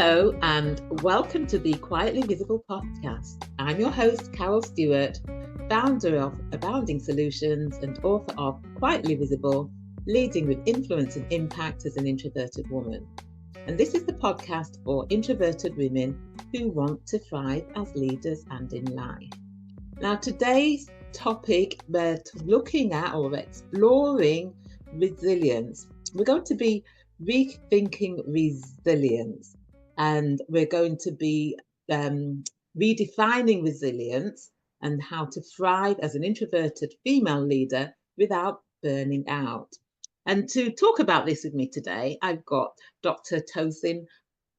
Hello and welcome to the Quietly Visible podcast. I'm your host, Carol Stewart, founder of Abounding Solutions and author of Quietly Visible, Leading with Influence and Impact as an Introverted Woman. And this is the podcast for introverted women who want to thrive as leaders and in life. Now, today's topic, we're looking at or exploring resilience. We're going to be rethinking resilience. And we're going to be redefining resilience and how to thrive as an introverted female leader without burning out. And to talk about this with me today, I've got Dr. Tosin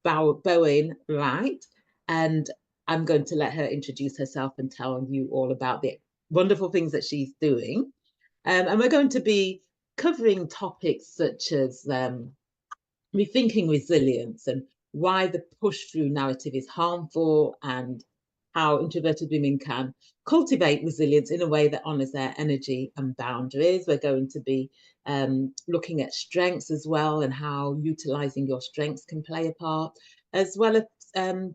Bowen-Wright, and I'm going to let her introduce herself and tell you all about the wonderful things that she's doing. And we're going to be covering topics such as rethinking resilience and why the push-through narrative is harmful and how introverted women can cultivate resilience in a way that honors their energy and boundaries. We're going to be looking at strengths as well and how utilizing your strengths can play a part, as well as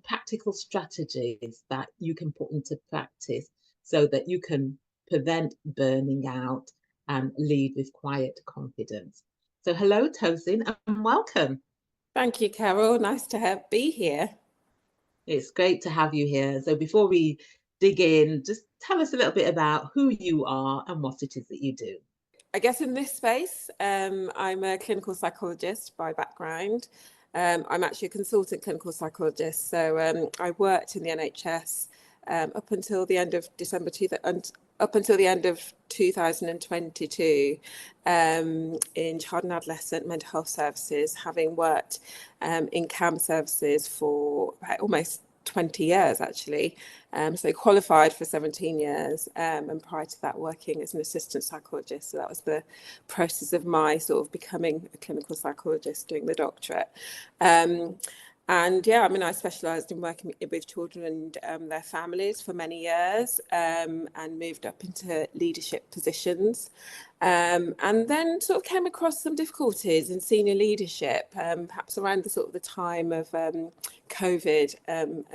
practical strategies that you can put into practice so that you can prevent burning out and lead with quiet confidence. So hello, Tosin, and welcome. Thank you, Carol. Nice to be here. It's great to have you here. So before we dig in, just tell us a little bit about who you are and what it is that you do. I guess in this space, I'm a clinical psychologist by background. I'm actually a consultant clinical psychologist. So I worked in the NHS up until the end of December up until the end of 2022 in child and adolescent mental health services, having worked in CAM services for almost 20 years actually. So qualified for 17 years and prior to that working as an assistant psychologist. So that was the process of my sort of becoming a clinical psychologist, doing the doctorate. And yeah, I mean, I specialised in working with children and their families for many years and moved up into leadership positions. And then sort of came across some difficulties in senior leadership, perhaps around the sort of the time of COVID and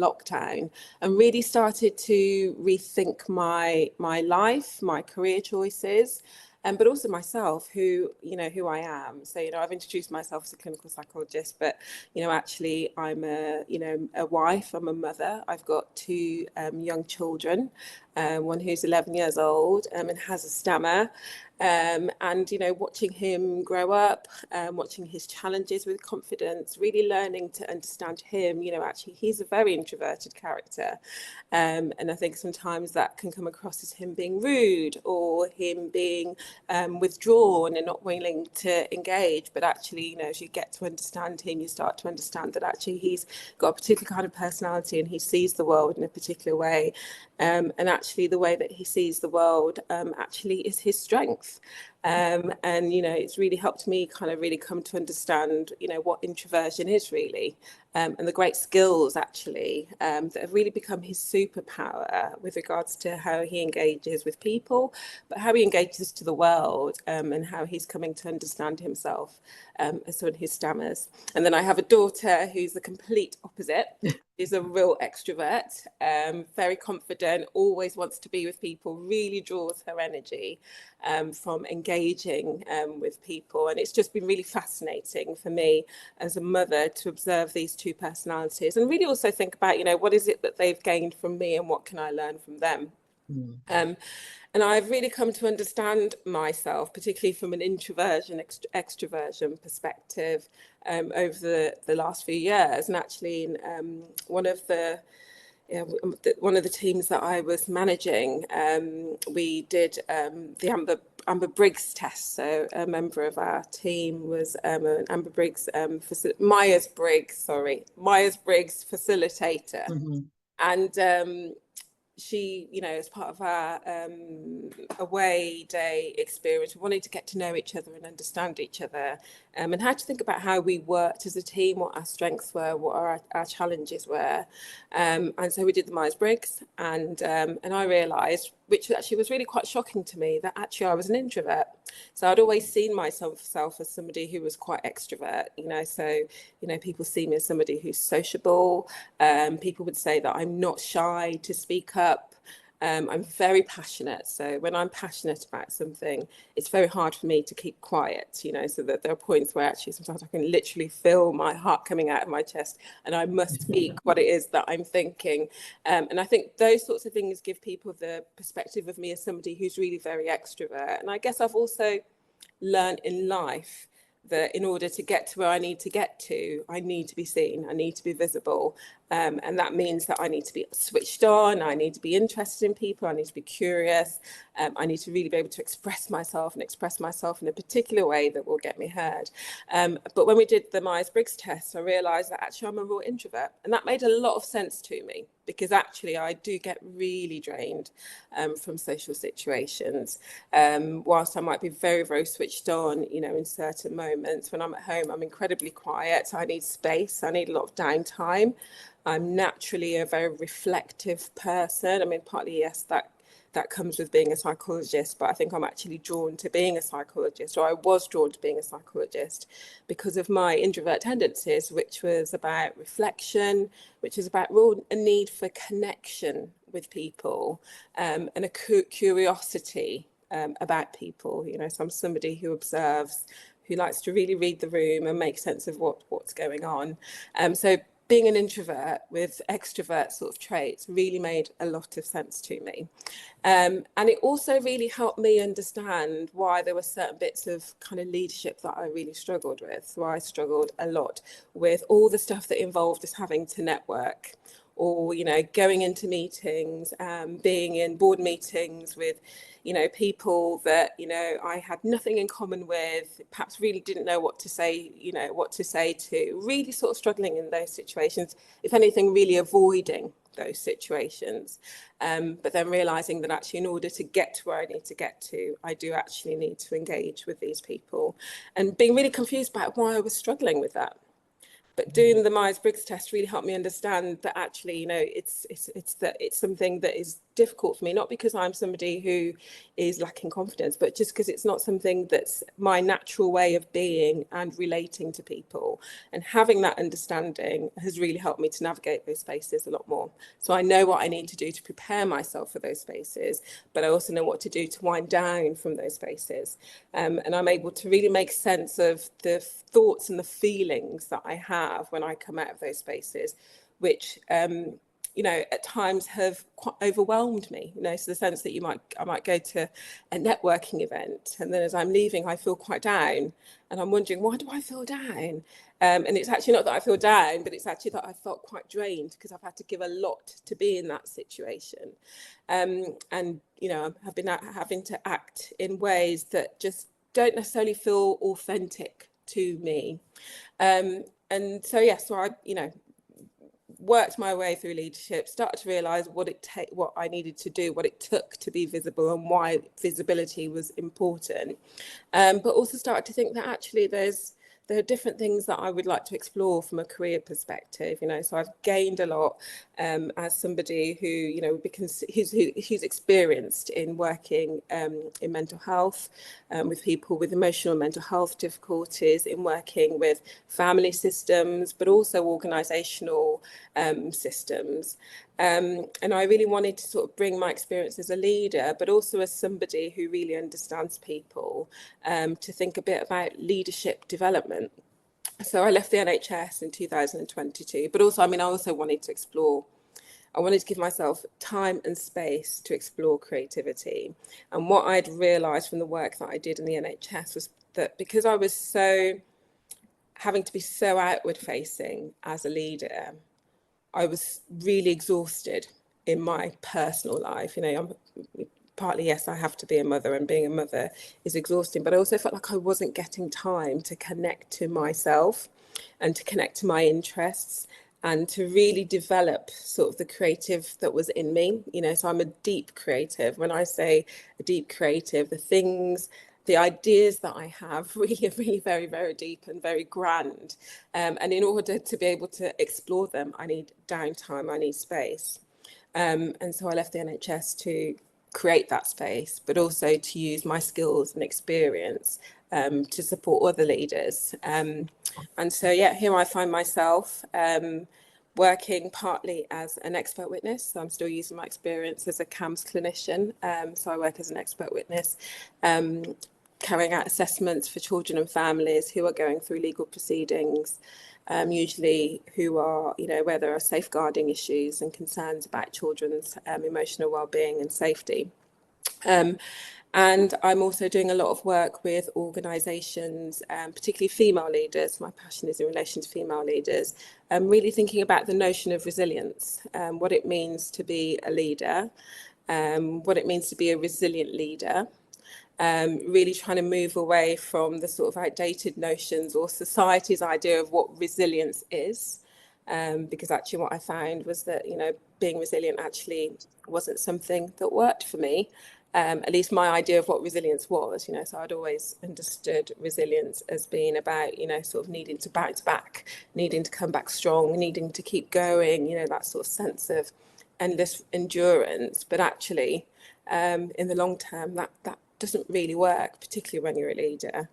lockdown, and really started to rethink my life, my career choices. But also myself, who I am. So, I've introduced myself as a clinical psychologist, but, actually I'm a wife, I'm a mother. I've got two young children, one who's 11 years old and has a stammer. And, watching him grow up, watching his challenges with confidence, really learning to understand him, actually he's a very introverted character. And I think sometimes that can come across as him being rude or him being withdrawn and not willing to engage. But actually, as you get to understand him, you start to understand that actually he's got a particular kind of personality and he sees the world in a particular way. And actually the way that he sees the world actually is his strength. And, it's really helped me kind of really come to understand, what introversion is really, and the great skills actually that have really become his superpower with regards to how he engages with people, but how he engages to the world and how he's coming to understand himself as someone who stammers. And then I have a daughter who's the complete opposite. Is a real extrovert, very confident, always wants to be with people, really draws her energy from engaging with people. And it's just been really fascinating for me as a mother to observe these two personalities and really also think about, what is it that they've gained from me and what can I learn from them? And I've really come to understand myself, particularly from an introversion, extroversion perspective over the last few years. And actually, in one of the teams that I was managing, we did the Amber-Briggs test. So a member of our team was an Amber-Briggs, Myers-Briggs facilitator. Mm-hmm. And she, as part of our away day experience, we wanted to get to know each other and understand each other, and how to think about how we worked as a team, what our strengths were, what our challenges were. And so we did the Myers-Briggs, and I realised which actually was really quite shocking to me, that actually I was an introvert. So I'd always seen myself as somebody who was quite extrovert, so, people see me as somebody who's sociable. People would say that I'm not shy to speak up. I'm very passionate. So when I'm passionate about something, it's very hard for me to keep quiet, so that there are points where actually sometimes I can literally feel my heart coming out of my chest and I must speak what it is that I'm thinking. And I think those sorts of things give people the perspective of me as somebody who's really very extrovert. And I guess I've also learned in life that in order to get to where I need to get to, I need to be seen, I need to be visible. And that means that I need to be switched on, I need to be interested in people, I need to be curious, I need to really be able to express myself in a particular way that will get me heard. But when we did the Myers-Briggs test, I realised that actually I'm a real introvert. And that made a lot of sense to me, because actually I do get really drained from social situations. Whilst I might be very, very switched on, in certain moments, when I'm at home, I'm incredibly quiet. I need space. I need a lot of downtime. I'm naturally a very reflective person. I mean, partly, yes, that comes with being a psychologist, but I think I'm actually drawn to being a psychologist, or I was drawn to being a psychologist, because of my introvert tendencies, which was about reflection, which is about a need for connection with people, and a curiosity about people. So I'm somebody who observes, who likes to really read the room and make sense of what's going on. So being an introvert with extrovert sort of traits really made a lot of sense to me. And it also really helped me understand why there were certain bits of kind of leadership that I really struggled with. So I struggled a lot with all the stuff that involved us having to network, or, going into meetings, being in board meetings with, people that, I had nothing in common with, perhaps really didn't know what to say, what to say to, really sort of struggling in those situations, if anything, really avoiding those situations. But then realizing that actually in order to get to where I need to get to, I do actually need to engage with these people, and being really confused about why I was struggling with that. But doing the Myers-Briggs test really helped me understand that actually, it's something that is difficult for me, not because I'm somebody who is lacking confidence, but just because it's not something that's my natural way of being and relating to people. And having that understanding has really helped me to navigate those spaces a lot more. So I know what I need to do to prepare myself for those spaces, but I also know what to do to wind down from those spaces. And I'm able to really make sense of the thoughts and the feelings that I have when I come out of those spaces, which at times have quite overwhelmed me, so the sense that I might go to a networking event, and then as I'm leaving, I feel quite down, and I'm wondering, why do I feel down? And it's actually not that I feel down, but it's actually that I felt quite drained because I've had to give a lot to be in that situation. And, I've been having to act in ways that just don't necessarily feel authentic to me. And so, so I, worked my way through leadership, started to realize what I needed to do, what it took to be visible, and why visibility was important. But also started to think that actually there are different things that I would like to explore from a career perspective, so I've gained a lot as somebody who, because who's experienced in working in mental health, with people with emotional and mental health difficulties, in working with family systems, but also organisational systems. And I really wanted to sort of bring my experience as a leader, but also as somebody who really understands people, to think a bit about leadership development. So I left the NHS in 2022, but also, I also wanted to explore, I wanted to give myself time and space to explore creativity. And what I'd realised from the work that I did in the NHS was that because I was having to be so outward facing as a leader, I was really exhausted in my personal life. Partly, yes, I have to be a mother, and being a mother is exhausting, but I also felt like I wasn't getting time to connect to myself and to connect to my interests and to really develop sort of the creative that was in me. So I'm a deep creative. When I say a deep creative, the ideas that I have really are really very, very deep and very grand. And in order to be able to explore them, I need downtime, I need space. And so I left the NHS to create that space, but also to use my skills and experience to support other leaders. And so, yeah, here I find myself working partly as an expert witness. So I'm still using my experience as a CAMS clinician. So I work as an expert witness, carrying out assessments for children and families who are going through legal proceedings, usually who are, where there are safeguarding issues and concerns about children's emotional well-being and safety. And I'm also doing a lot of work with organisations, particularly female leaders. My passion is in relation to female leaders, really thinking about the notion of resilience, what it means to be a leader, what it means to be a resilient leader. Really trying to move away from the sort of outdated notions or society's idea of what resilience is. Because actually what I found was that, being resilient actually wasn't something that worked for me. At least my idea of what resilience was, so I'd always understood resilience as being about, sort of needing to bounce back, needing to come back strong, needing to keep going, that sort of sense of endless endurance. But actually, in the long term, that doesn't really work, particularly when you're a leader.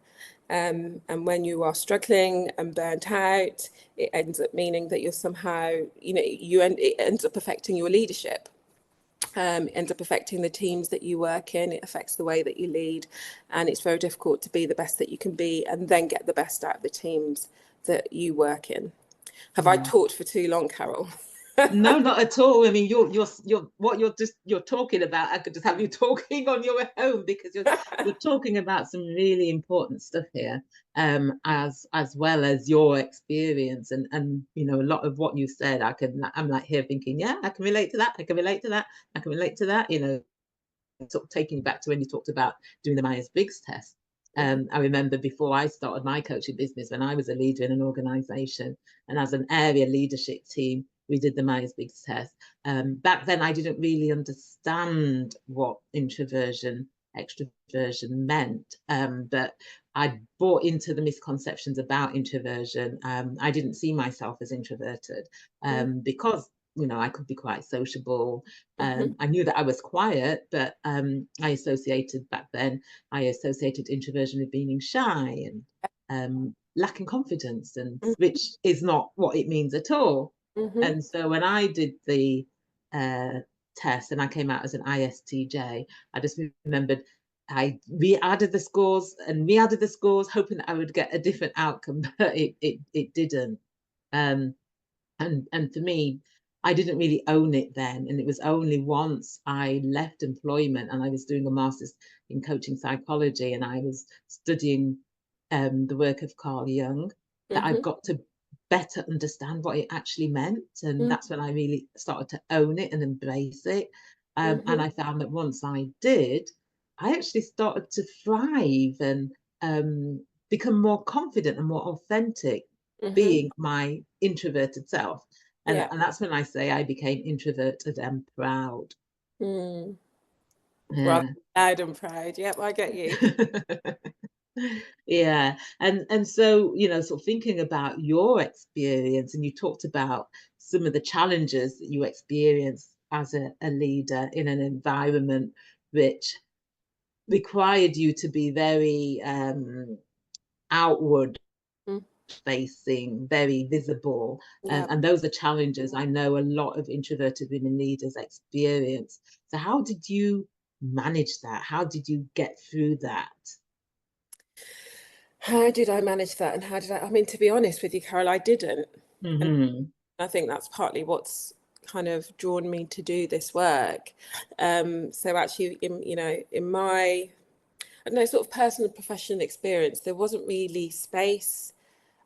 And when you are struggling and burnt out, it ends up meaning that you're somehow, it ends up affecting your leadership. Ends up affecting the teams that you work in. It affects the way that you lead, and it's very difficult to be the best that you can be and then get the best out of the teams that you work in. Have I talked for too long, Carol? No, not at all. I mean, you're what you're talking about. I could just have you talking on your own, because you're talking about some really important stuff here, as well as your experience, and a lot of what you said. I'm like here thinking, yeah, I can relate to that. I can relate to that. I can relate to that. Sort of taking back to when you talked about doing the Myers-Briggs test. I remember before I started my coaching business, when I was a leader in an organisation, and as an area leadership team, we did the Myers-Briggs test. Back then, I didn't really understand what introversion, extroversion meant, but I bought into the misconceptions about introversion. I didn't see myself as introverted because I could be quite sociable. I knew that I was quiet, but I associated introversion with being shy and lacking confidence, and which is not what it means at all. And so when I did the test and I came out as an ISTJ, I just remembered I re-added the scores, hoping that I would get a different outcome, but it didn't. And for me, I didn't really own it then. And it was only once I left employment and I was doing a master's in coaching psychology, and I was studying the work of Carl Jung, that I've got to better understand what it actually meant. And that's when I really started to own it and embrace it. And I found that once I did, I actually started to thrive and become more confident and more authentic, being my introverted self. And that's when I say I became introverted and proud. Well, loud and proud. Yep, I get you. Yeah. And so, sort of thinking about your experience, and you talked about some of the challenges that you experienced as a leader in an environment which required you to be very outward facing, very visible. And those are challenges I know a lot of introverted women leaders experience. So how did you manage that? How did you get through that? How did I manage that? And I mean, to be honest with you, Carol, I didn't. And I think that's partly what's kind of drawn me to do this work. So actually, in my, I don't know, sort of personal and professional experience, there wasn't really space.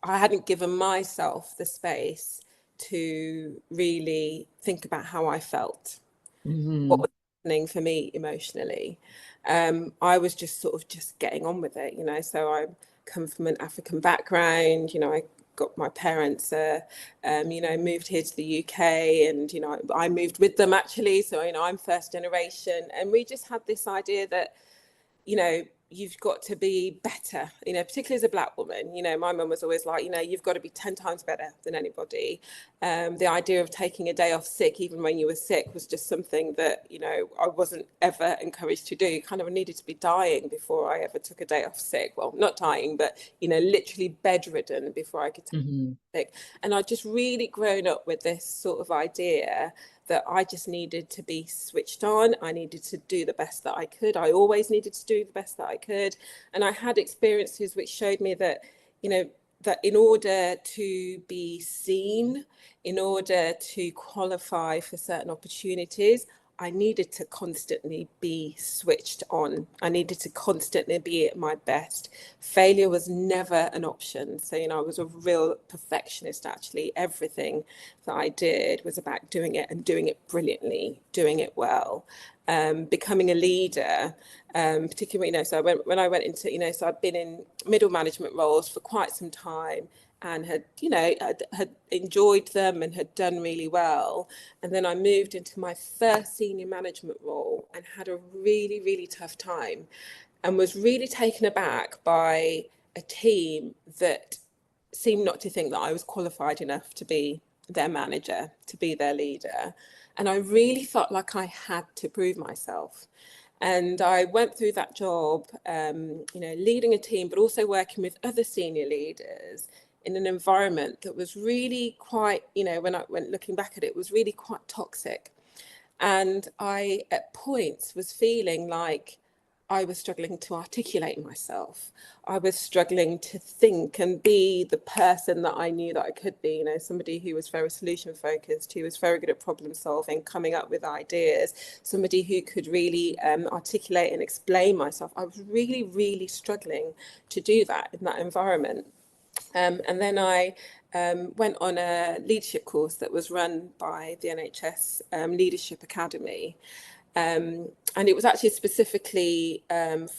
I hadn't given myself the space to really think about how I felt, what was happening for me emotionally. I was just sort of just getting on with it, so I come from an African background, I got my parents, moved here to the UK, and, I moved with them actually. So, I'm first generation, and we just had this idea that, you've got to be better, you know, particularly as a black woman. You know, my mum was always like, you know, you've got to be 10 times better than anybody. The idea of taking a day off sick, even when you were sick, was just something that, you know, I wasn't ever encouraged to do. Kind of needed to be dying before I ever took a day off sick. Well, not dying, but, you know, literally bedridden before I could take sick. And I'd just really grown up with this sort of idea that I just needed to be switched on. I needed to do the best that I could. I always needed to do the best that I could. And I had experiences which showed me that, you know, that in order to be seen, in order to qualify for certain opportunities, I needed to constantly be switched on. I needed to constantly be at my best. Failure was never an option. So, you know, I was a real perfectionist, actually. Everything that I did was about doing it and doing it brilliantly, doing it well. Becoming a leader, particularly, you know, so when I went into, you know, so I'd been in middle management roles for quite some time, and had, you know, had enjoyed them and had done really well. And then I moved into my first senior management role and had a really, really tough time, and was really taken aback by a team that seemed not to think that I was qualified enough to be their manager, to be their leader. And I really felt like I had to prove myself. And I went through that job, you know, leading a team, but also working with other senior leaders in an environment that was really quite, you know, when looking back at it, was really quite toxic. And I, at points, was feeling like I was struggling to articulate myself. I was struggling to think and be the person that I knew that I could be, you know, somebody who was very solution focused, who was very good at problem solving, coming up with ideas, somebody who could really articulate and explain myself. I was really, really struggling to do that in that environment. And then I went on a leadership course that was run by the NHS Leadership Academy. And it was actually specifically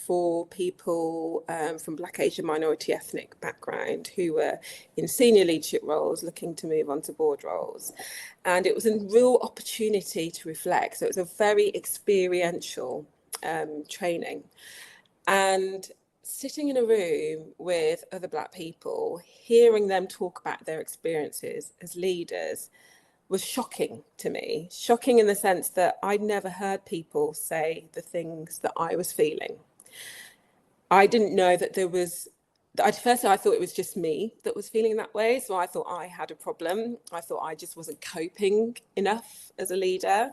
for people from Black, Asian, minority ethnic background who were in senior leadership roles looking to move on to board roles. And it was a real opportunity to reflect. So it was a very experiential training. And sitting in a room with other Black people, hearing them talk about their experiences as leaders was shocking to me. Shocking in the sense that I'd never heard people say the things that I was feeling. I didn't know that there was, firstly, I thought it was just me that was feeling that way. So I thought I had a problem. I thought I just wasn't coping enough as a leader.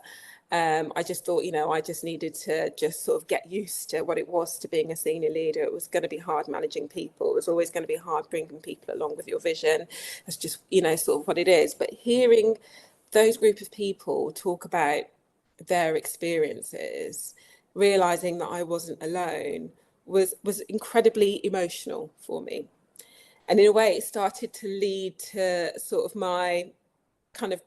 I just thought, you know, I just needed to just sort of get used to what it was to being a senior leader. It was going to be hard managing people. It was always going to be hard bringing people along with your vision. That's just, you know, sort of what it is. But hearing those group of people talk about their experiences, realizing that I wasn't alone, was incredibly emotional for me. And in a way, it started to lead to sort of my kind of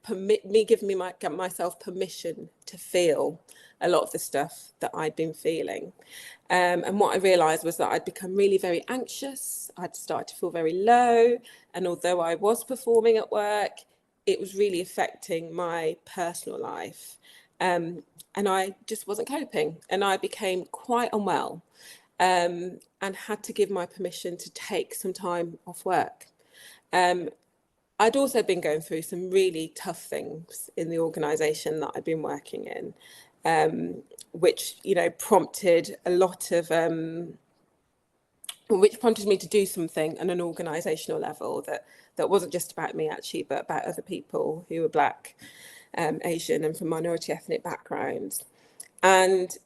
giving myself permission to feel a lot of the stuff that I'd been feeling. And what I realized was that I'd become really very anxious. I'd started to feel very low. And although I was performing at work, it was really affecting my personal life. And I just wasn't coping. And I became quite unwell, and had to give my permission to take some time off work. I'd also been going through some really tough things in the organisation that I'd been working in, which, you know, prompted a lot of, which prompted me to do something on an organisational level that wasn't just about me actually, but about other people who were Black, Asian and from minority ethnic backgrounds. And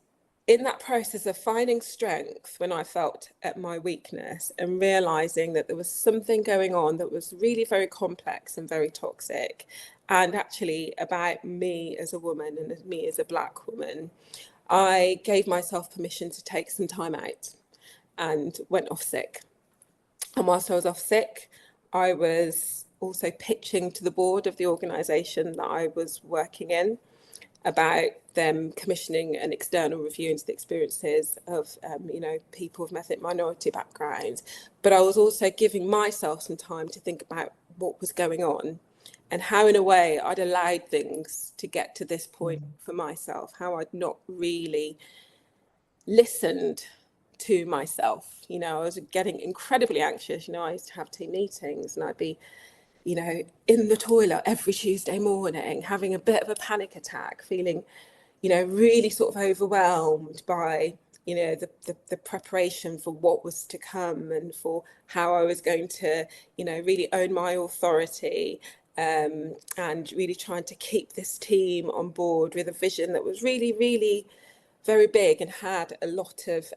in that process of finding strength when I felt at my weakness and realizing that there was something going on that was really very complex and very toxic, and actually about me as a woman and me as a Black woman, I gave myself permission to take some time out and went off sick. And whilst I was off sick, I was also pitching to the board of the organisation that I was working in about them commissioning an external review into the experiences of, you know, people of ethnic minority backgrounds. But I was also giving myself some time to think about what was going on and how, in a way, I'd allowed things to get to this point for myself, how I'd not really listened to myself. You know, I was getting incredibly anxious. You know, I used to have team meetings and I'd be, you know, in the toilet every Tuesday morning, having a bit of a panic attack, feeling, you know, really sort of overwhelmed by, you know, the preparation for what was to come and for how I was going to, you know, really own my authority, and really trying to keep this team on board with a vision that was really, really very big and had a lot of,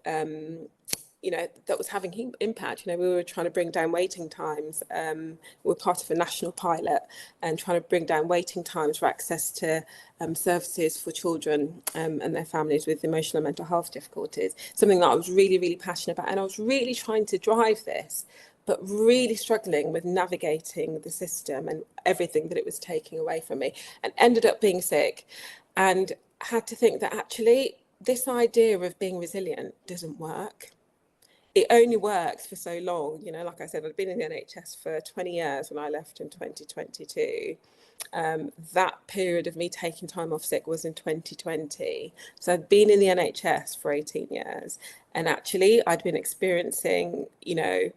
you know, that was having impact. You know, we were trying to bring down waiting times. We were part of a national pilot and trying to bring down waiting times for access to services for children and their families with emotional and mental health difficulties. Something that I was really, really passionate about. And I was really trying to drive this, but really struggling with navigating the system and everything that it was taking away from me, and ended up being sick and had to think that actually this idea of being resilient doesn't work. It only works for so long. You know, like I said, I'd been in the NHS for 20 years when I left in 2022. That period of me taking time off sick was in 2020. So I'd been in the NHS for 18 years. And actually, I'd been experiencing, you know,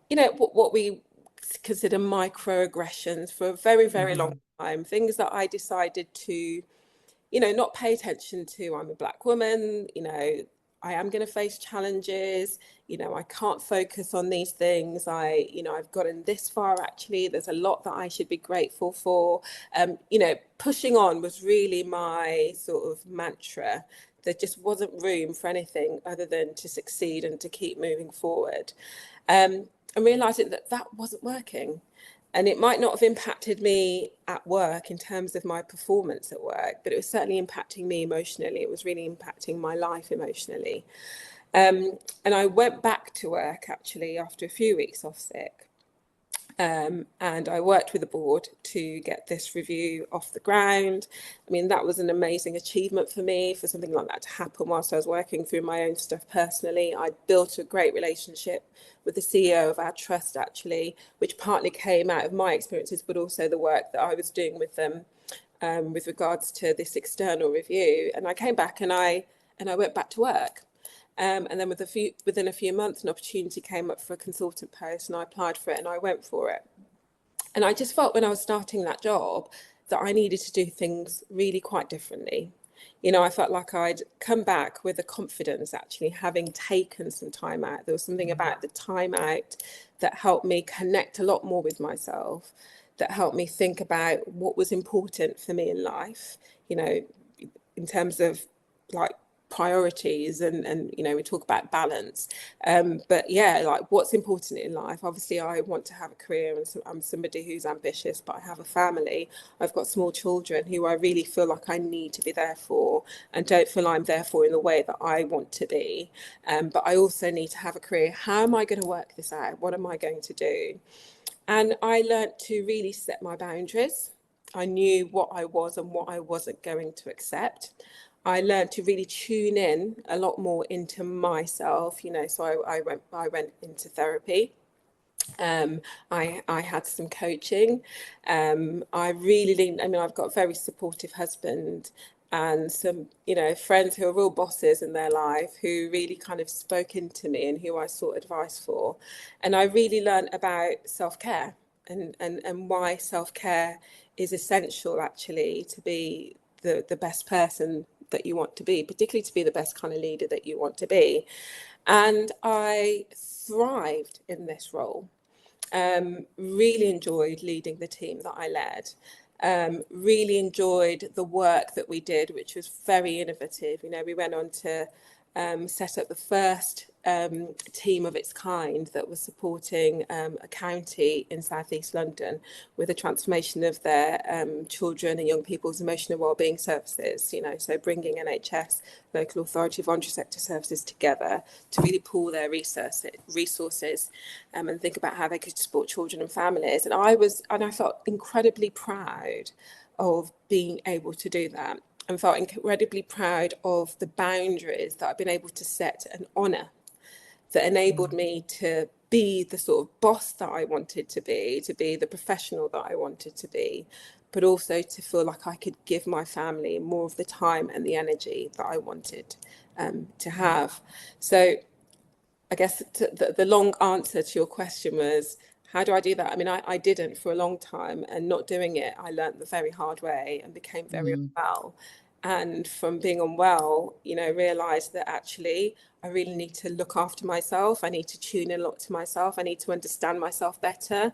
what we consider microaggressions for a very, very long time. Things that I decided to, you know, not pay attention to. I'm a Black woman, you know, I am going to face challenges, you know, I can't focus on these things. You know, I've gotten this far, actually, there's a lot that I should be grateful for. You know, pushing on was really my sort of mantra. There just wasn't room for anything other than to succeed and to keep moving forward. And realizing that that wasn't working. And it might not have impacted me at work in terms of my performance at work, but it was certainly impacting me emotionally. It was really impacting my life emotionally. And I went back to work actually after a few weeks off sick. And I worked with the board to get this review off the ground. I mean, that was an amazing achievement for me, for something like that to happen whilst I was working through my own stuff personally. I built a great relationship with the CEO of our trust, actually, which partly came out of my experiences, but also the work that I was doing with them with regards to this external review. And I came back and I went back to work. And then within a few months, an opportunity came up for a consultant post, and I applied for it and I went for it. And I just felt when I was starting that job that I needed to do things really quite differently. You know, I felt like I'd come back with a confidence, actually, having taken some time out. There was something about the time out that helped me connect a lot more with myself, that helped me think about what was important for me in life, you know, in terms of like priorities and you know, we talk about balance, but yeah, like what's important in life. Obviously I want to have a career, and so I'm somebody who's ambitious, but I have a family. I've got small children who I really feel like I need to be there for, and don't feel I'm there for in the way that I want to be, but I also need to have a career. How am I going to work this out? What am I going to do? And I learned to really set my boundaries. I knew what I was and what I wasn't going to accept. I learned to really tune in a lot more into myself, you know, so I went into therapy. I had some coaching. I really leaned, I mean, I've got a very supportive husband and some, you know, friends who are real bosses in their life who really kind of spoke into me and who I sought advice for. And I really learned about self-care and why self-care is essential, actually, to be the best person that you want to be, particularly to be the best kind of leader that you want to be. And I thrived in this role. Really enjoyed leading the team that I led. Really enjoyed the work that we did, which was very innovative. You know, we went on to set up the first team of its kind that was supporting a county in southeast London with the transformation of their children and young people's emotional wellbeing services. You know, so bringing NHS, local authority, voluntary sector services together to really pool their resources and think about how they could support children and families. And I felt incredibly proud of being able to do that, and felt incredibly proud of the boundaries that I've been able to set and honour, that enabled me to be the sort of boss that I wanted to be the professional that I wanted to be, but also to feel like I could give my family more of the time and the energy that I wanted to have. So I guess the long answer to your question was, how do I do that? I mean, I didn't for a long time, and not doing it, I learned the very hard way and became very unwell. And from being unwell, realized that actually I really need to look after myself. I need to tune in a lot to myself. I need to understand myself better.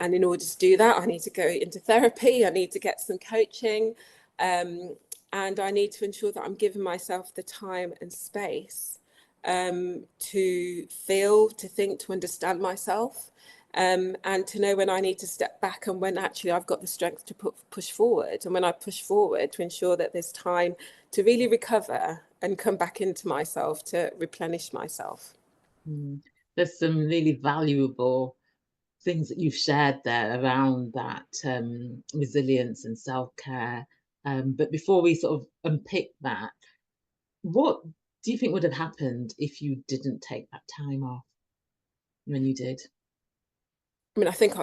And in order to do that, I need to go into therapy. I need to get some coaching. And I need to ensure that I'm giving myself the time and space to feel, to think, to understand myself, and to know when I need to step back and when actually I've got the strength to push forward. And when I push forward, to ensure that there's time to really recover and come back into myself to replenish myself. There's some really valuable things that you've shared there around that resilience and self-care. But before we sort of unpick that, what do you think would have happened if you didn't take that time off when you did? I mean, I think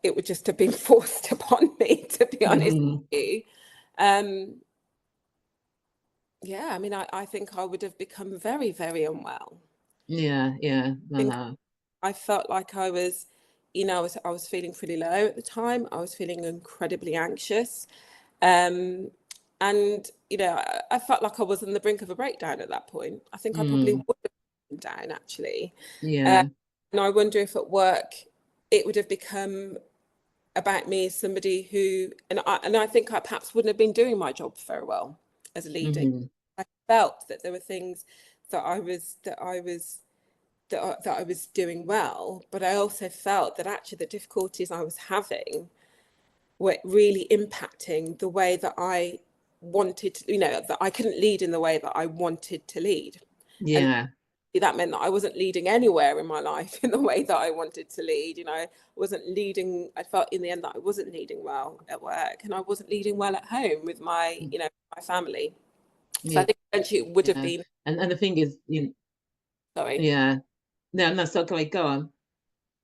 it would just have been forced upon me, to be honest with you. Yeah, I mean, I think I would have become very, very unwell. Yeah. I felt like I was, I was feeling pretty low at the time. I was feeling incredibly anxious. And, I felt like I was on the brink of a breakdown at that point. I think I probably would have been down, actually. Yeah. And I wonder if at work it would have become about me as somebody who, and I think I perhaps wouldn't have been doing my job very well as a leader. I felt that there were things that I was doing well, but I also felt that actually the difficulties I was having were really impacting the way that I wanted to, that I couldn't lead in the way that I wanted to lead. Yeah. And that meant that I wasn't leading anywhere in my life in the way that I wanted to lead. I wasn't leading. I felt in the end that I wasn't leading well at work, and I wasn't leading well at home with my, my family. So I think eventually it would have been. And the thing is, Sorry. Yeah. No. So go on.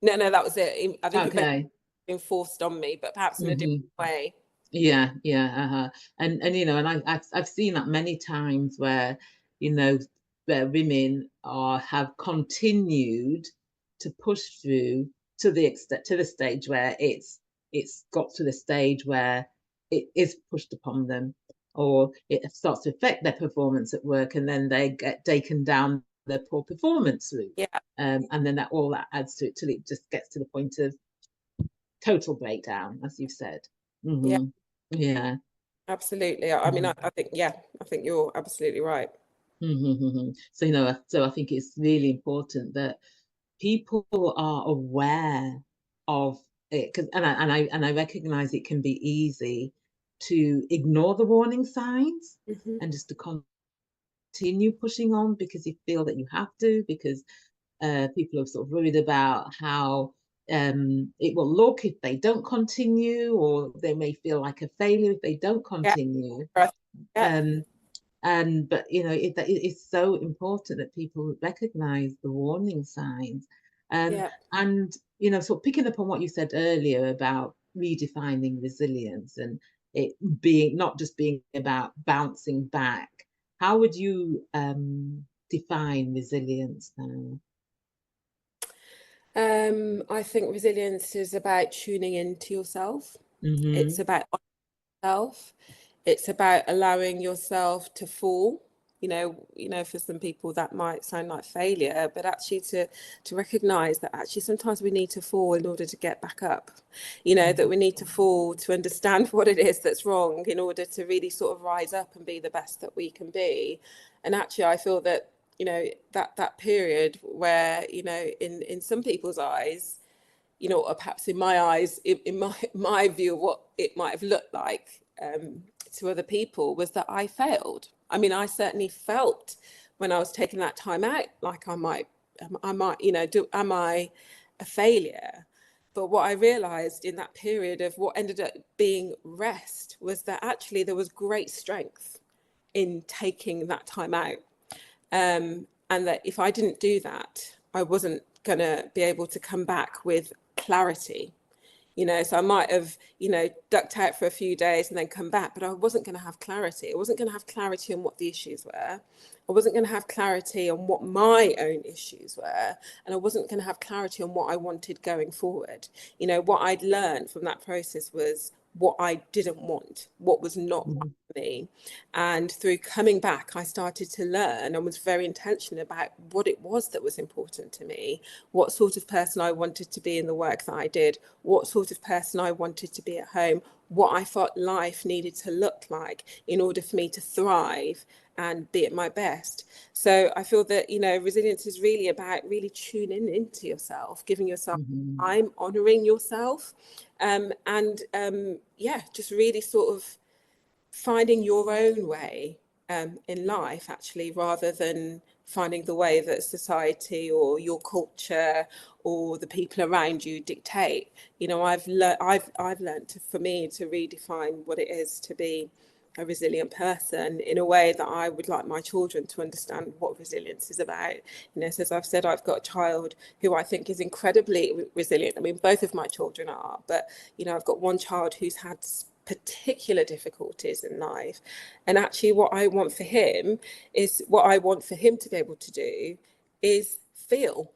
No, that was it. I think Okay. it been forced on me, but perhaps in a different way. Yeah. And and I've seen that many times where where women have continued to push through to the stage where it's got to the stage where it is pushed upon them, or it starts to affect their performance at work, and then they get taken down their poor performance route. Yeah. And then that adds to it till it just gets to the point of total breakdown, as you've said. Yeah. Absolutely. I mean, I think, I think you're absolutely right. So I think it's really important that people are aware of it, because and I recognize it can be easy to ignore the warning signs and just to continue pushing on because you feel that you have to, because people are sort of worried about how it will look if they don't continue, or they may feel like a failure if they don't continue. But it's so important that people recognize the warning signs. And sort of picking up on what you said earlier about redefining resilience, and it being not just being about bouncing back, how would you define resilience now? I think resilience is about tuning into yourself. It's about yourself. It's about allowing yourself to fall. For some people that might sound like failure, but actually to recognize that actually sometimes we need to fall in order to get back up. That we need to fall to understand what it is that's wrong in order to really sort of rise up and be the best that we can be. And actually, I feel that that period where in some people's eyes, or perhaps in my eyes, in my view of what it might have looked like to other people, was that I failed. I mean, I certainly felt when I was taking that time out, like am I a failure? But what I realized in that period of what ended up being rest was that actually there was great strength in taking that time out. And that if I didn't do that, I wasn't going to be able to come back with clarity. So I might have, ducked out for a few days and then come back, but I wasn't going to have clarity. I wasn't going to have clarity on what the issues were. I wasn't going to have clarity on what my own issues were. And I wasn't going to have clarity on what I wanted going forward. What I'd learned from that process was what I didn't want, what was not right for me. And through coming back, I started to learn and was very intentional about what it was that was important to me, what sort of person I wanted to be in the work that I did, what sort of person I wanted to be at home, what I thought life needed to look like in order for me to thrive and be at my best. So I feel that, resilience is really about really tuning into yourself, giving yourself time, honouring yourself, just really sort of finding your own way in life, actually, rather than finding the way that society or your culture or the people around you dictate. I've learned for me to redefine what it is to be a resilient person in a way that I would like my children to understand what resilience is about. So as I've said, I've got a child who I think is incredibly resilient. I mean, both of my children are, but I've got one child who's had particular difficulties in life, and actually what I want for him to be able to do is feel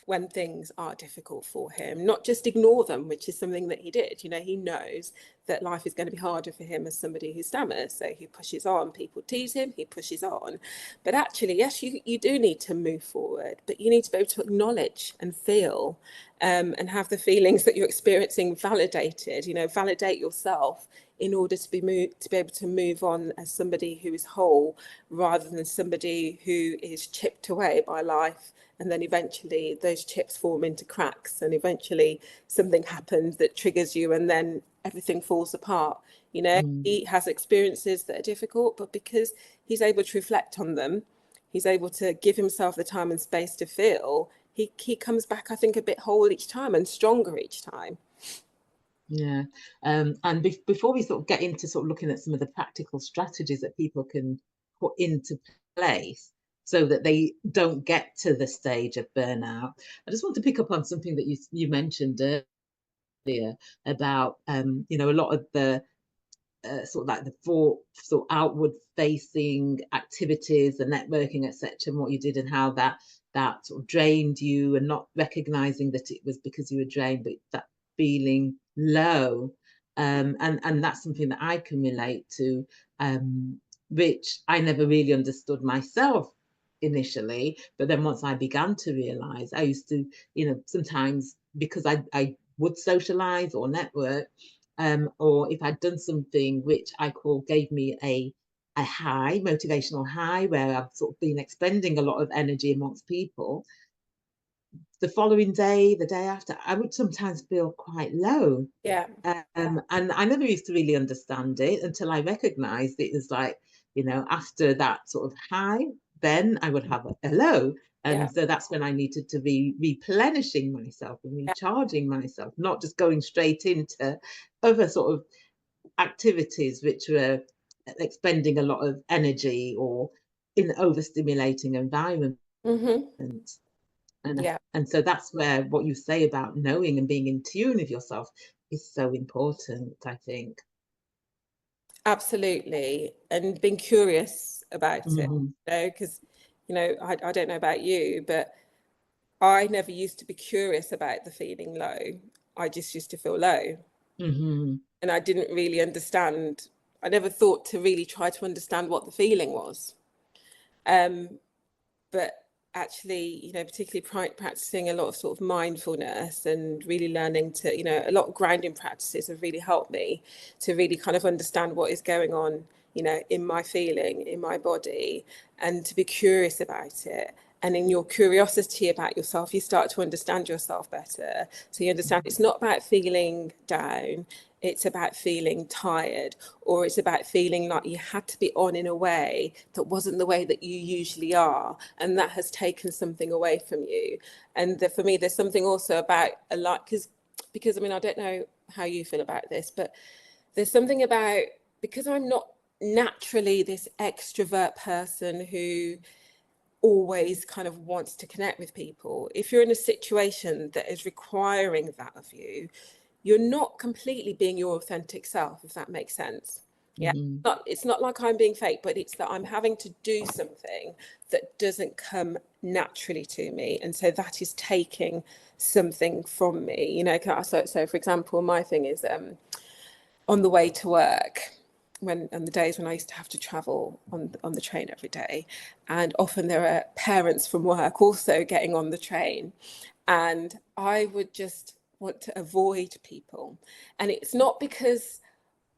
when things are difficult for him, not just ignore them, which is something that he did. He knows that life is going to be harder for him as somebody who stammers, so he pushes on. People tease him, he pushes on. But actually, yes, you do need to move forward, but you need to be able to acknowledge and feel and have the feelings that you're experiencing validated. Validate yourself in order to be able to move on as somebody who is whole, rather than somebody who is chipped away by life. And then eventually those chips form into cracks, and eventually something happens that triggers you, and then everything falls apart. He has experiences that are difficult, but because he's able to reflect on them, he's able to give himself the time and space to feel, he comes back, I think, a bit whole each time and stronger each time. Yeah. And before we sort of get into sort of looking at some of the practical strategies that people can put into place so that they don't get to the stage of burnout, I just want to pick up on something that you mentioned earlier about, a lot of the sort of like the sort of outward facing activities, the networking, etc., and what you did and how that sort of drained you, and not recognizing that it was because you were drained, but that feeling low. And that's something that I can relate to, which I never really understood myself initially. But then once I began to realize, I used to, sometimes because I would socialize or network, or if I'd done something which I call gave me a high, motivational high, where I've sort of been expending a lot of energy amongst people, the following day, the day after, I would sometimes feel quite low. Yeah. And I never used to really understand it until I recognized it as like, after that sort of high, then I would have a low. And so that's when I needed to be replenishing myself and recharging myself, not just going straight into other sort of activities which were expending a lot of energy or in overstimulating environment. And so that's where what you say about knowing and being in tune with yourself is so important, I think. Absolutely. And being curious about it, because, I don't know about you, but I never used to be curious about the feeling low. I just used to feel low. And I didn't really understand. I never thought to really try to understand what the feeling was. But actually, particularly practicing a lot of sort of mindfulness and really learning to, a lot of grounding practices have really helped me to really kind of understand what is going on, in my feeling, in my body, and to be curious about it. And in your curiosity about yourself, you start to understand yourself better. So you understand it's not about feeling down, it's about feeling tired, or it's about feeling like you had to be on in a way that wasn't the way that you usually are. And that has taken something away from you. And for me, there's something also about a lot, because I mean, I don't know how you feel about this, but there's something about, because I'm not naturally this extrovert person who always kind of wants to connect with people. If you're in a situation that is requiring that of you, you're not completely being your authentic self, if that makes sense. Yeah, it's not like I'm being fake, but it's that I'm having to do something that doesn't come naturally to me, and so that is taking something from me. You know, so for example, my thing is on the way to work, on the days when I used to have to travel on the train every day, and often there are parents from work also getting on the train, and I would just want to avoid people, and it's not because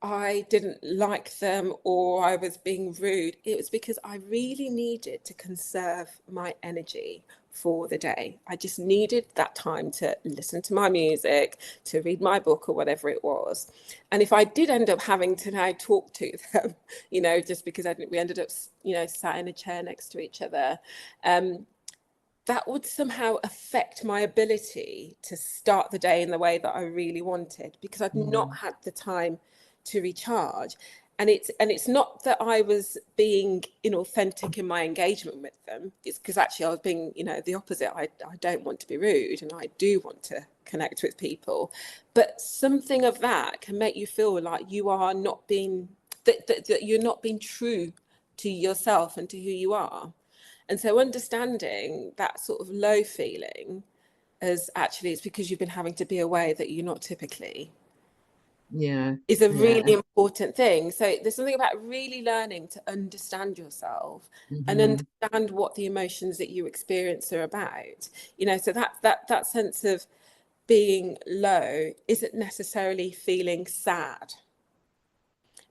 I didn't like them or I was being rude. It was because I really needed to conserve my energy for the day. I just needed that time to listen to my music, to read my book or whatever it was. And if I did end up having to now talk to them, you know, just because we ended up, you know, sat in a chair next to each other, that would somehow affect my ability to start the day in the way that I really wanted, because I'd not had the time to recharge. And it's not that I was being inauthentic in my engagement with them. It's because actually I was being, you know, the opposite. I don't want to be rude, and I do want to connect with people. But something of that can make you feel like you are not being, that you're not being true to yourself and to who you are. And so understanding that sort of low feeling as actually it's because you've been having to be away that you're not typically, is a really important thing. So there's something about really learning to understand yourself and understand what the emotions that you experience are about. You know, so that sense of being low isn't necessarily feeling sad,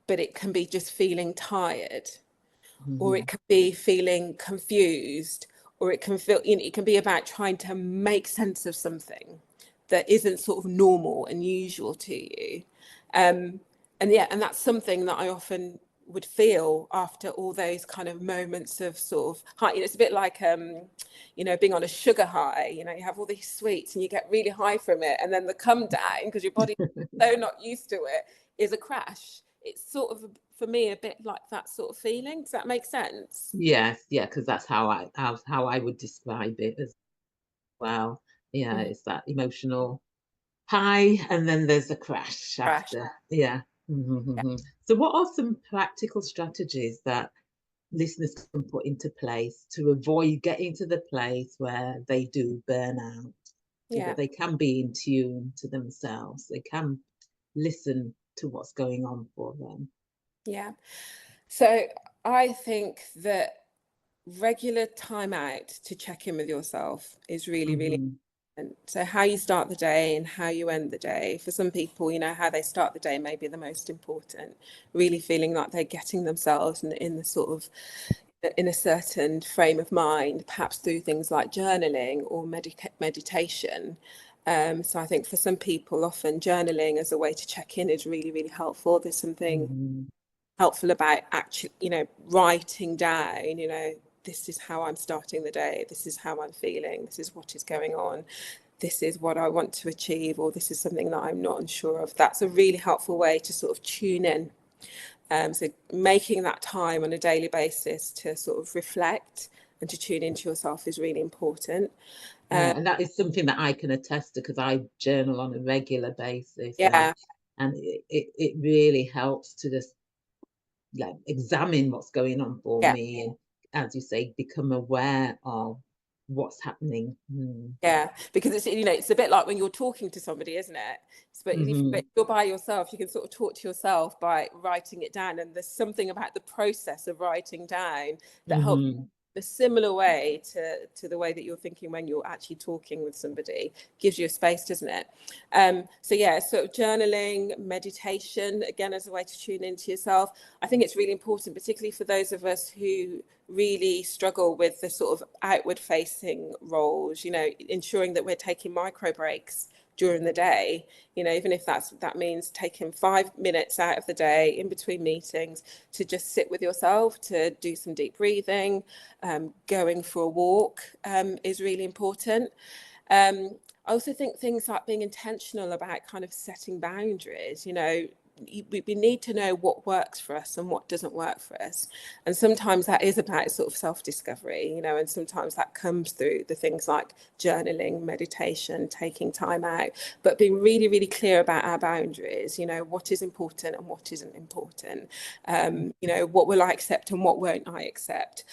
but it can be just feeling tired. Or it could be feeling confused, or it can feel, you know, it can be about trying to make sense of something that isn't sort of normal and usual to you. And that's something that I often would feel after all those kind of moments of sort of high. You know, it's a bit like you know, being on a sugar high. You know, you have all these sweets and you get really high from it, and then the come down, because your body's so not used to it, is a crash. It's sort of, for me, a bit like that sort of feeling. Does that make sense? Yes, yeah, because that's how I would describe it as well. Yeah, it's that emotional high, and then there's a crash Crash. after. Yeah. Yeah. So, what are some practical strategies that listeners can put into place to avoid getting to the place where they do burn out, so Yeah. that they can be in tune to themselves, they can listen to what's going on for them? Yeah. So I think that regular time out to check in with yourself is really, really Hmm. important. So how you start the day and how you end the day. For some people, you know, how they start the day may be the most important. Really feeling like they're getting themselves in the sort of, in a certain frame of mind, perhaps through things like journaling or meditation. So I think for some people, often journaling as a way to check in is really, really helpful. There's something Hmm. helpful about actually, you know, writing down, you know, this is how I'm starting the day, this is how I'm feeling, this is what is going on, this is what I want to achieve, or this is something that I'm not unsure of. That's a really helpful way to sort of tune in. So making that time on a daily basis to sort of reflect and to tune into yourself is really important. Yeah, and that is something that I can attest to, because I journal on a regular basis, Yeah, and it really helps to just, like, examine what's going on for yeah. me, and, as you say, become aware of what's happening. Yeah, because it's, you know, it's a bit like when you're talking to somebody, isn't it? But if you're by yourself, you can sort of talk to yourself by writing it down. And there's something about the process of writing down that helps a similar way to the way that you're thinking when you're actually talking with somebody. Gives you a space, doesn't it? So yeah, sort of journaling, meditation, again, as a way to tune into yourself. I think it's really important, particularly for those of us who really struggle with the sort of outward facing roles, you know, ensuring that we're taking micro breaks during the day, you know, even if that means taking 5 minutes out of the day in between meetings to just sit with yourself, to do some deep breathing, going for a walk is really important. I also think things like being intentional about kind of setting boundaries, you know, we need to know what works for us and what doesn't work for us. And sometimes that is about sort of self-discovery, you know, and sometimes that comes through the things like journaling, meditation, taking time out, but being really, really clear about our boundaries, you know, what is important and what isn't important. You know, what will I accept and what won't I accept?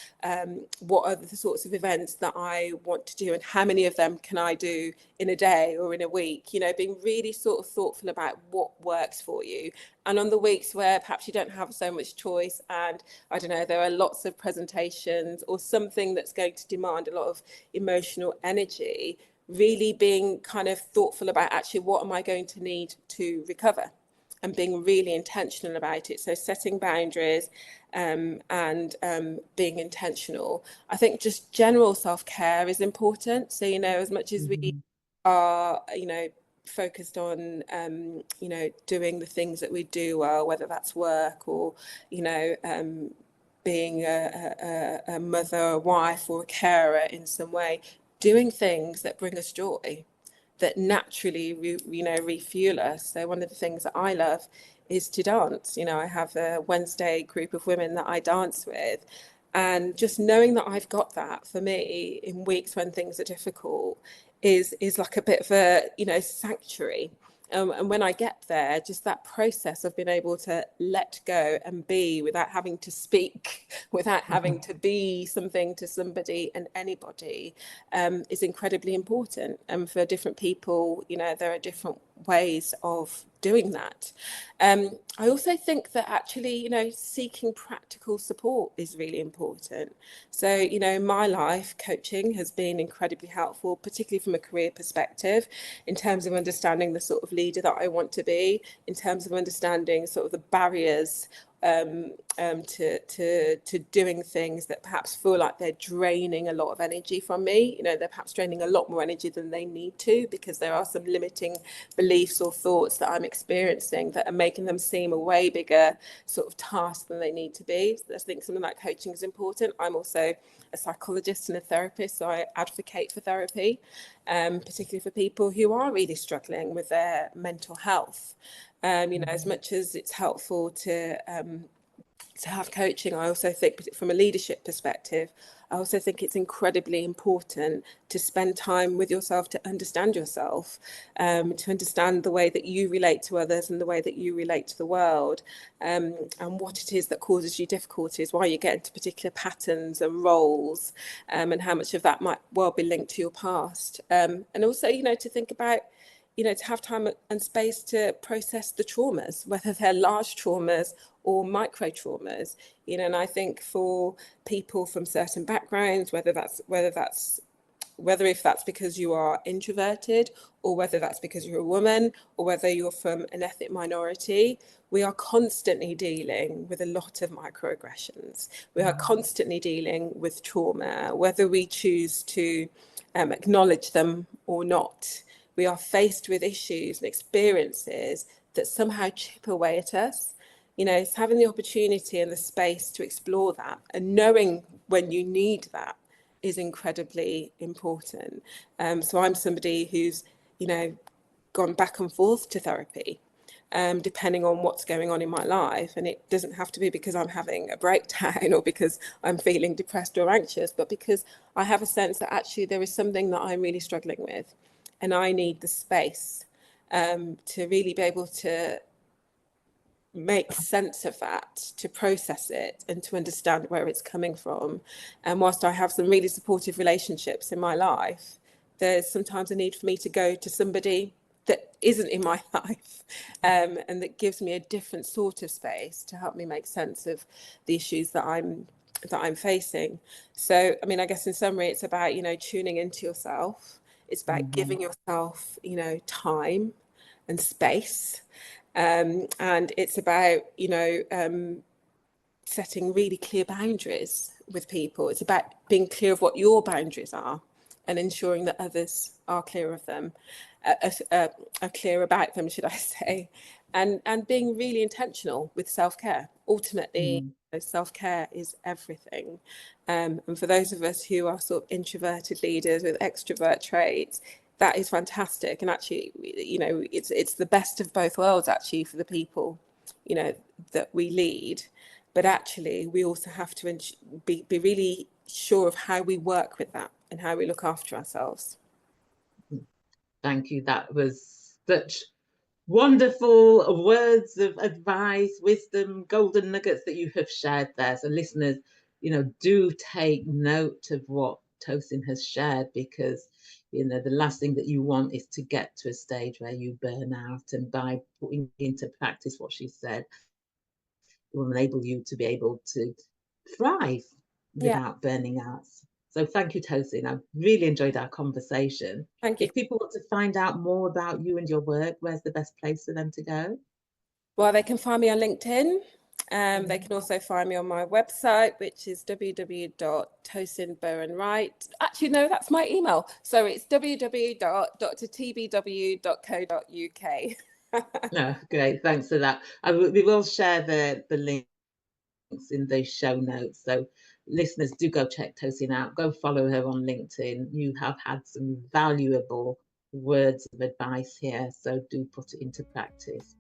What are the sorts of events that I want to do and how many of them can I do in a day or in a week? You know, being really sort of thoughtful about what works for you. And on the weeks where perhaps you don't have so much choice and I don't know, there are lots of presentations or something that's going to demand a lot of emotional energy, really being kind of thoughtful about actually what am I going to need to recover, and being really intentional about it. So setting boundaries and being intentional. I think just general self-care is important. So, you know, as much as we are, you know, focused on, you know, doing the things that we do well, whether that's work or, you know, being a mother, a wife or a carer in some way, doing things that bring us joy, that naturally, you know, refuel us. So one of the things that I love is to dance. You know, I have a Wednesday group of women that I dance with, and just knowing that I've got that for me in weeks when things are difficult is like a bit of a, you know, sanctuary. And when I get there, just that process of being able to let go and be without having to speak, without having to be something to somebody and anybody, is incredibly important. And for different people, you know, there are different ways of doing that. I also think that actually, you know, seeking practical support is really important. So, you know, in my life, coaching has been incredibly helpful, particularly from a career perspective, in terms of understanding the sort of leader that I want to be, in terms of understanding sort of the barriers to doing things that perhaps feel like they're draining a lot of energy from me. You know, they're perhaps draining a lot more energy than they need to, because there are some limiting beliefs or thoughts that I'm experiencing that are making them seem a way bigger sort of task than they need to be. So I think something like coaching is important. I'm also a psychologist and a therapist, so I advocate for therapy, particularly for people who are really struggling with their mental health. You know, as much as it's helpful to have coaching, I also think from a leadership perspective, I also think it's incredibly important to spend time with yourself, to understand yourself, to understand the way that you relate to others and the way that you relate to the world, and what it is that causes you difficulties, why you get into particular patterns and roles, and how much of that might well be linked to your past. And also, you know, to think about, you know, to have time and space to process the traumas, whether they're large traumas or micro traumas, you know. And I think for people from certain backgrounds, whether if that's because you are introverted, or whether that's because you're a woman, or whether you're from an ethnic minority, we are constantly dealing with a lot of microaggressions. We are constantly dealing with trauma, whether we choose to acknowledge them or not. We are faced with issues and experiences that somehow chip away at us. You know, it's having the opportunity and the space to explore that, and knowing when you need that is incredibly important. So I'm somebody who's, you know, gone back and forth to therapy, depending on what's going on in my life. And it doesn't have to be because I'm having a breakdown or because I'm feeling depressed or anxious, but because I have a sense that actually there is something that I'm really struggling with. And I need the space to really be able to make sense of that, to process it, and to understand where it's coming from. And whilst I have some really supportive relationships in my life, there's sometimes a need for me to go to somebody that isn't in my life, and that gives me a different sort of space to help me make sense of the issues that I'm facing. So, I mean, I guess in summary, it's about, you know, tuning into yourself. It's about giving yourself, you know, time and space. And it's about, you know, setting really clear boundaries with people. It's about being clear of what your boundaries are and ensuring that others are clear of them, are clear about them, should I say, and being really intentional with self-care. Ultimately, self-care is everything. And for those of us who are sort of introverted leaders with extrovert traits, that is fantastic. And actually, you know, it's the best of both worlds, actually, for the people that we lead, but actually we also have to be really sure of how we work with that and how we look after ourselves. Thank you. That was such wonderful words of advice, wisdom, golden nuggets that you have shared there. So listeners, do take note of what Tosin has shared, because the last thing that you want is to get to a stage where you burn out. And by putting into practice what she said, it will enable you to be able to thrive without burning out. So thank you, Tosin. I really enjoyed our conversation. Thank you. If people want to find out more about you and your work, where's the best place for them to go? Well, they can find me on LinkedIn. They can also find me on my website, which is www.tosinbowen-wright. Actually, no, that's my email. So it's www.tbw.co.uk. Oh, great. Thanks for that. We will share the links in the show notes. So listeners, do go check Tosin out. Go follow her on LinkedIn. You have had some valuable words of advice here, so do put it into practice.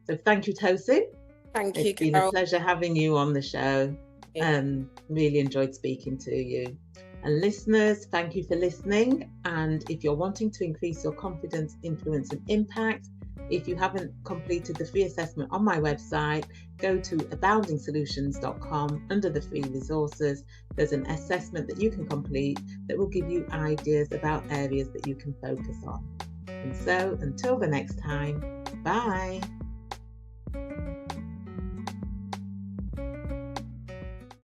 So thank you, Tosin. Thank you, It's been Carol. a pleasure having you on the show. Really enjoyed speaking to you. And listeners, thank you for listening. And if you're wanting to increase your confidence, influence, and impact, if you haven't completed the free assessment on my website, go to aboundingsolutions.com. Under the free resources, there's an assessment that you can complete that will give you ideas about areas that you can focus on. And so until the next time, bye.